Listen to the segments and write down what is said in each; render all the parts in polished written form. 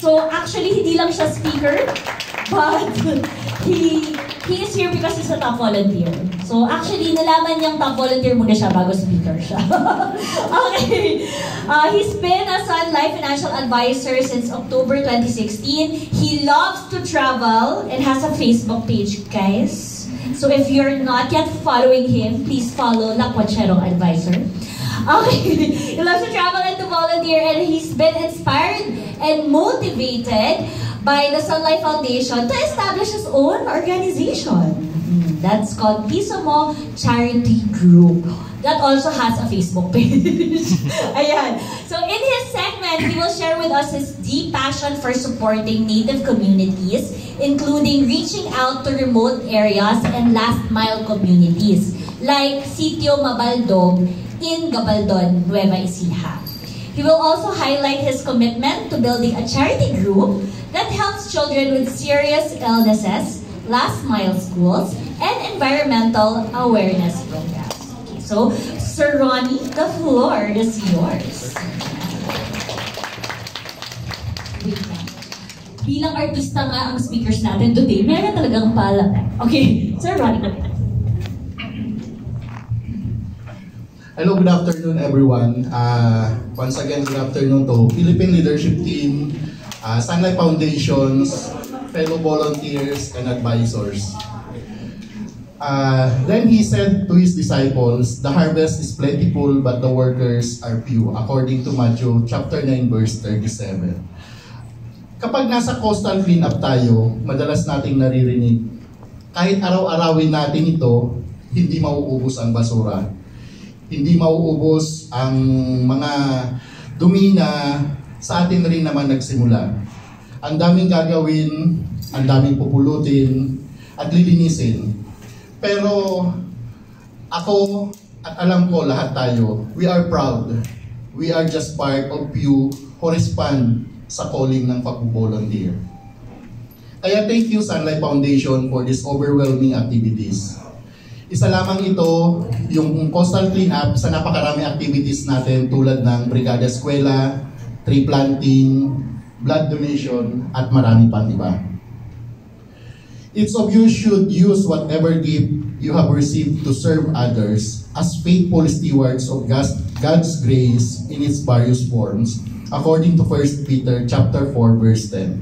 So actually, hindi lang siya speaker, but he is here because he's a top volunteer. So actually, nalaman niyang top volunteer muna siya bago speaker siya. Okay. He's been a Sun Life financial advisor since October 2016. He loves to travel and has a Facebook page, guys. So if you're not yet following him, please follow Lakwatcherong Advisor. Okay. He loves to travel and to volunteer, and he's been inspired and motivated by the Sun Life Foundation to establish his own organization. That's called Piso Mo Charity Group. That also has a Facebook page. Ayan. So in his segment, he will share with us his deep passion for supporting Native communities, including reaching out to remote areas and last mile communities, like Sitio Mabaldog in Gabaldon, Nueva Ecija. He will also highlight his commitment to building a charity group that helps children with serious illnesses, last mile schools, and environmental awareness programs. Okay, so, Sir Ronnie, the floor is yours. Wait lang. Bilang artista nga ang speakers natin today, meron talagang pala. Okay, Sir Ronnie. Hello, good afternoon everyone. Once again, good afternoon to Philippine Leadership Team, Sun Life Foundations, fellow volunteers and advisors. Then he said to his disciples, "The harvest is plentiful, but the workers are few," according to Matthew chapter 9, verse 37. Kapag nasa coastal cleanup tayo, madalas nating naririnig, kahit araw-arawin natin ito, hindi mauubos ang basura. Hindi mauubos ang mga dumi na sa atin rin naman nagsimula. Ang daming gagawin, ang daming pupulutin at lilinisin. Pero ako at alam ko lahat tayo, we are proud. We are just part of you who respond sa calling ng pag-volunteer. Kaya thank you Sun Life Foundation for these overwhelming activities. Isa lamang ito, yung coastal cleanup sa napakarami activities natin tulad ng Brigada Eskwela, tree planting, blood donation, at marami pang iba. Each of you should use whatever gift you have received to serve others as faithful stewards of God's grace in its various forms, according to 1 Peter chapter 4, verse 10.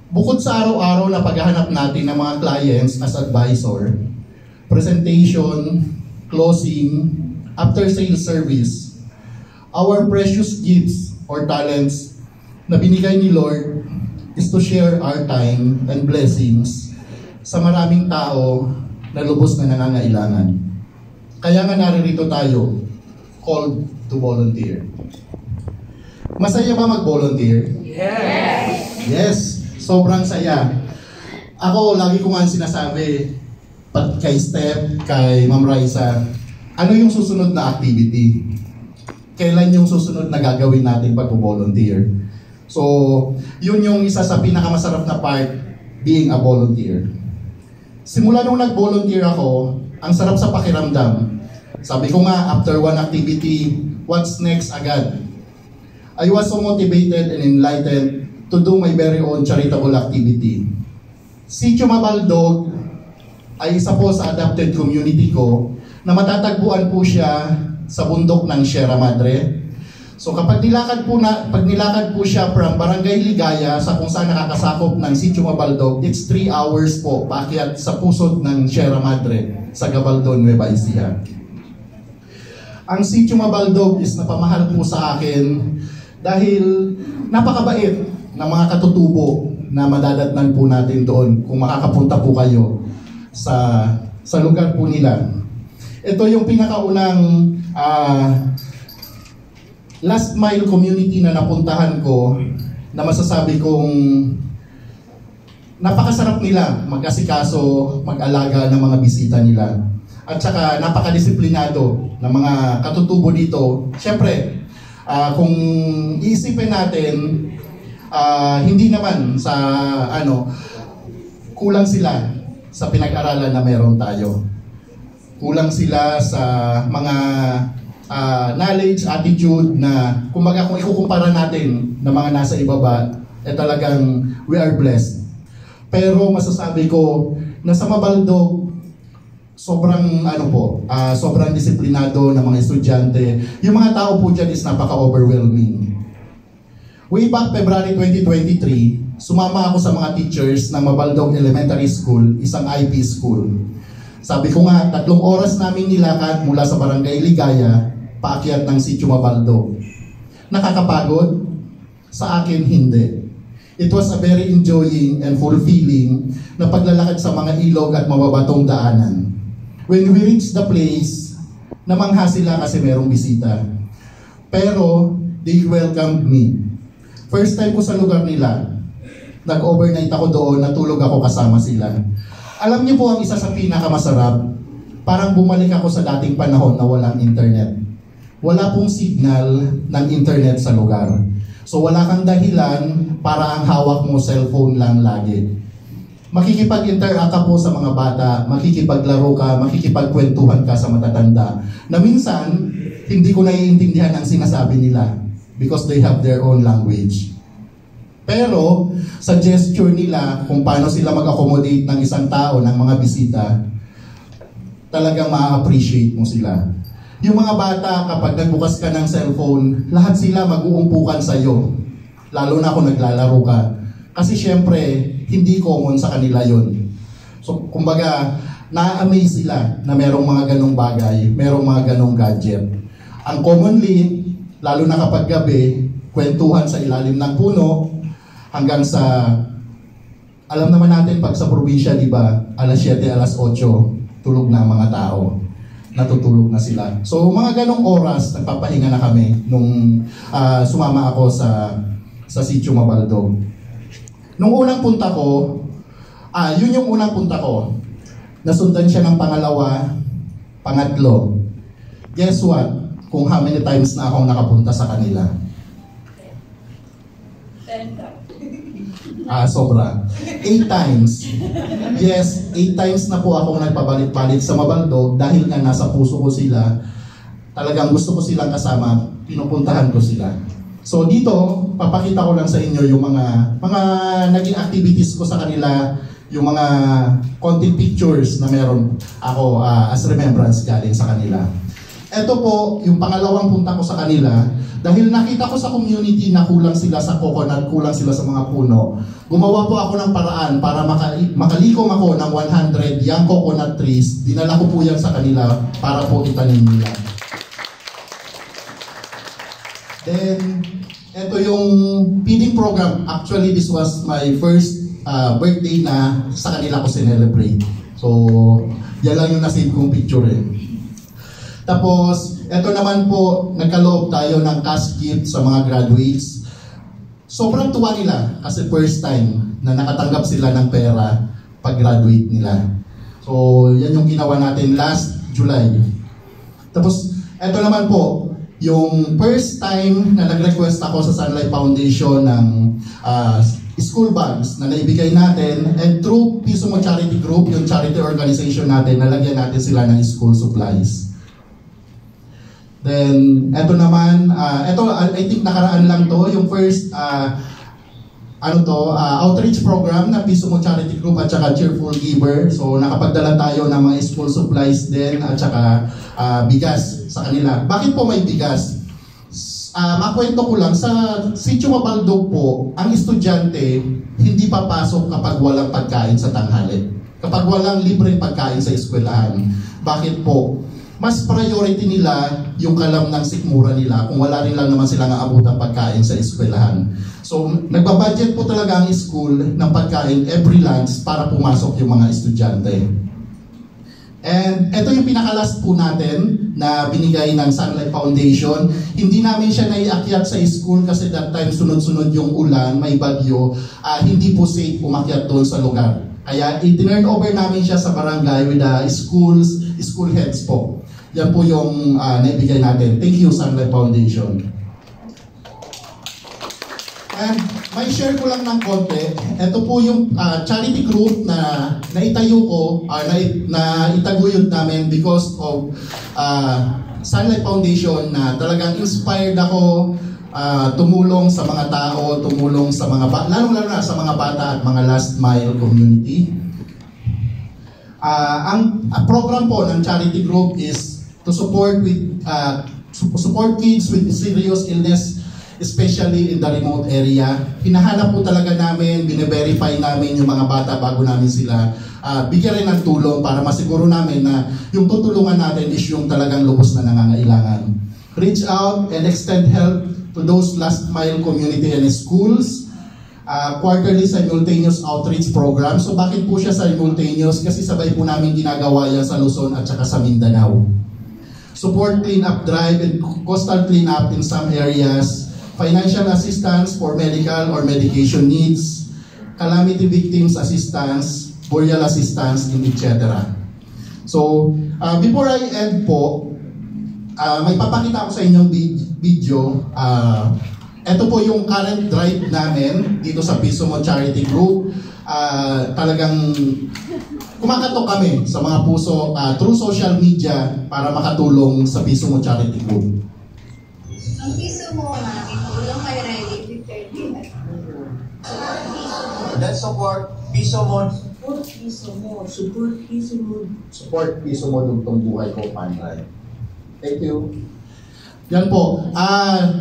Bukod sa araw-araw na paghahanap natin ng mga clients as advisor, presentation, closing, after-sales service, our precious gifts or talents na binigay ni Lord is to share our time and blessings sa maraming tao na lubos na nangangailangan. Kaya nga naririto tayo, called to volunteer. Masaya ba mag-volunteer? Yes! Yes, sobrang saya. Ako, lagi ko nga sinasabi, kay Steph, kay Ma'am Raisa, ano yung susunod na activity? Kailan yung susunod na gagawin natin pag-volunteer? So, yun yung isa sa pinakamasarap na part, being a volunteer. Simula nung nag-volunteer ako, ang sarap sa pakiramdam. Sabi ko nga, after one activity, what's next agad? I was so motivated and enlightened to do my very own charitable activity. Sitio Mabaldog ay isa po sa adopted community ko na matatagpuan po siya sa bundok ng Sierra Madre. So kapag nilakad po siya from Barangay Ligaya sa kung saan nakakasakop ng Sitio Mabaldog, it's 3 hours po paakyat sa pusod ng Sierra Madre sa Gabaldon, Nueva Ecija. Ang Sitio Mabaldog is napamahal po sa akin dahil napakabait ng mga katutubo na madadatnan po natin doon kung makakapunta po kayo sa lugar po nila. Ito yung pinakaunang last mile community na napuntahan ko na masasabi kong napakasarap nila mag-asikaso, mag-alaga ng mga bisita nila. At saka napakadisiplinado ng mga katutubo dito. Siyempre, kung iisipin natin, hindi naman sa kulang sila sa pinag-aralan na meron tayo. Kulang sila sa mga knowledge, attitude na kumbaga kung ikukumpara natin ng mga nasa ibaba, talagang we are blessed. Pero masasabi ko na sa Mabaldog, sobrang sobrang disiplinado ng mga estudyante. Yung mga tao po dyan is napaka-overwhelming. Way back February 2023, sumama ako sa mga teachers ng Mabaldog Elementary School, isang IP school. Sabi ko nga, 3 oras namin nilakad mula sa Barangay Ligaya, paakyat ng Sitio Mabaldog. Nakakapagod? Sa akin, hindi. It was a very enjoying and fulfilling na paglalakad sa mga ilog at mababatong daanan. When we reached the place, namangha sila kasi merong bisita. Pero, they welcomed me. First time ko sa lugar nila, nag-overnight ako doon, natulog ako kasama sila. Alam niyo po ang isa sa pinakamasarap, parang bumalik ako sa dating panahon na walang internet. Wala pong signal ng internet sa lugar. So wala kang dahilan para ang hawak mo cellphone lang lagi. Makikipag-interact ka po sa mga bata, makikipaglaro ka, makikipagkwentuhan ka sa matatanda, na minsan, hindi ko naiintindihan ang sinasabi nila because they have their own language. Pero, sa gesture nila, kung paano sila mag-accommodate ng isang tao, ng mga bisita, talagang ma-appreciate mo sila. Yung mga bata, kapag nagbukas ka ng cellphone, lahat sila mag-uumpukan sa'yo. Lalo na kung naglalaro ka. Kasi syempre, hindi common sa kanila yon. So, kumbaga, na-amaze sila na merong mga ganong bagay, merong mga ganong gadget. Ang commonly, lalo na kapag gabi, kwentuhan sa ilalim ng puno, hanggang sa, alam naman natin pag sa probinsya, di ba, alas 7, alas 8, tulog na ang mga tao. Natutulog na sila. So, mga ganong oras, nagpapahinga na kami nung sumama ako sa Sitio Mabaldog. Nung unang punta ko, yun yung unang punta ko. Nasundan siya ng pangalawa, pangatlo. Guess what? Kung how many times na akong nakapunta sa kanila? 10 times. Sobra. 8 times. Yes, 8 times na po akong nagpabalik-balik sa Mabaldog dahil nga nasa puso ko sila. Talagang gusto ko silang kasama, pinupuntahan ko sila. So dito, papakita ko lang sa inyo yung mga naging activities ko sa kanila, yung mga content pictures na meron ako as remembrance galing sa kanila. Ito po, yung pangalawang punta ko sa kanila, dahil nakita ko sa community na kulang sila sa coconut, kulang sila sa mga puno, gumawa po ako ng paraan para makalikom ako ng 100 young coconut trees. Dinala ko po yan sa kanila para po itanim nila. Then, ito yung feeding program. Actually, this was my first birthday na sa kanila ko sinelebrate. So, yan lang yung nasave kong picture eh. Tapos, ito naman po, nagkaloob tayo ng cash gift sa mga graduates. Sobrang tuwa nila kasi first time na nakatanggap sila ng pera pag-graduate nila. So, yan yung ginawa natin last July. Tapos, ito naman po, yung first time na nag-request ako sa Sunlight Foundation ng school bags na naibigay natin, and through Piso Mo Charity Group, yung charity organization natin, nalagyan natin sila ng school supplies. Then, eto naman, I think nakaraan lang to, yung first, outreach program na Piso Mo Charity Group at saka Cheerful Giver. So, nakapagdala tayo ng mga school supplies din at saka bigas sa kanila. Bakit po may bigas? Makwento ko lang, sa Sitio Mabaldog po, ang estudyante hindi papasok kapag walang pagkain sa tanghali. Kapag walang libreng pagkain sa eskwelahan. Bakit po? Mas priority nila yung kalam ng sikmura nila kung wala rin lang naman silang aabutang pagkain sa eskwelahan. So, nagbabudget po talaga ang school ng pagkain every lunch para pumasok yung mga estudyante. And ito yung pinaka-last po natin na binigay ng Sunlight Foundation. Hindi namin siya naiakyat sa school kasi that time sunod-sunod yung ulan, may bagyo. Hindi po safe umakyat doon sa lugar. Kaya i-turn over namin siya sa barangay with the school heads po. Yan po yung naibigay natin. Thank you, Sunlight Foundation. And may share ko lang ng konti. Ito po yung charity group na naitayo ko, na itaguyod namin because of Sunlight Foundation na talagang inspired ako tumulong sa mga tao, tumulong sa mga lalo-lalo na sa mga bata at mga last mile community. Ang program po ng charity group is to support kids with serious illness, especially in the remote area. Hinahanap po talaga namin, bine-verify namin yung mga bata bago namin sila bigyan rin ng tulong para masiguro namin na yung tutulungan natin is yung talagang lubos na nangangailangan. Reach out and extend help to those last mile community and schools. Quarterly simultaneous outreach program. So bakit po siya simultaneous? Kasi sabay po namin ginagawa yan sa Luzon at saka sa Mindanao. Support cleanup drive and coastal cleanup in some areas. Financial assistance for medical or medication needs. Calamity victims assistance. Burial assistance, etc. So, before I end po, may papakita ko sa inyong video. Ito po yung current drive namin dito sa Piso Mo Charity Group. Talagang kumakatok kami sa mga puso through social media para makatulong sa Piso Mo Charity Group. Ang Piso Mo, tulong kay Riley with 30 Let's support Piso Mo. Support Piso Mo. Support Piso Mo. Support Piso Mo Dugtong Buhay Ko Fund Drive. Thank you. Yan po.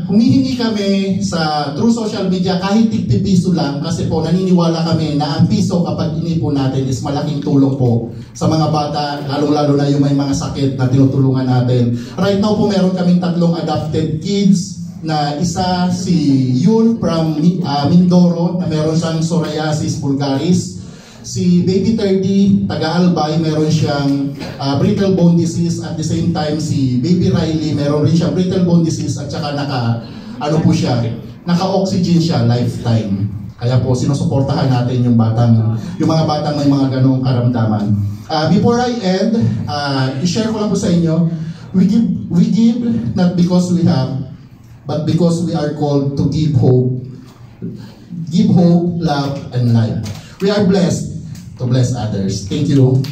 Humihingi kami sa through social media kahit tig-piso lang kasi po naniniwala kami na ang piso kapag inipon natin is malaking tulong po sa mga bata, lalo-lalo na yung may mga sakit na tinutulungan natin. Right now po meron kaming 3 adopted kids na isa si Yul from Mindoro na meron siyang psoriasis vulgaris. Si Baby 30, taga-Albay, meron siyang brittle bone disease. At the same time, si Baby Riley, meron rin siyang brittle bone disease at saka naka-oxygen siya lifetime. Kaya po, sinusuportahan natin yung mga batang may mga ganong karamdaman. Before I end, i-share ko lang po sa inyo, we give not because we have, but because we are called to give hope. Give hope, love, and life. We are blessed to bless others. Thank you.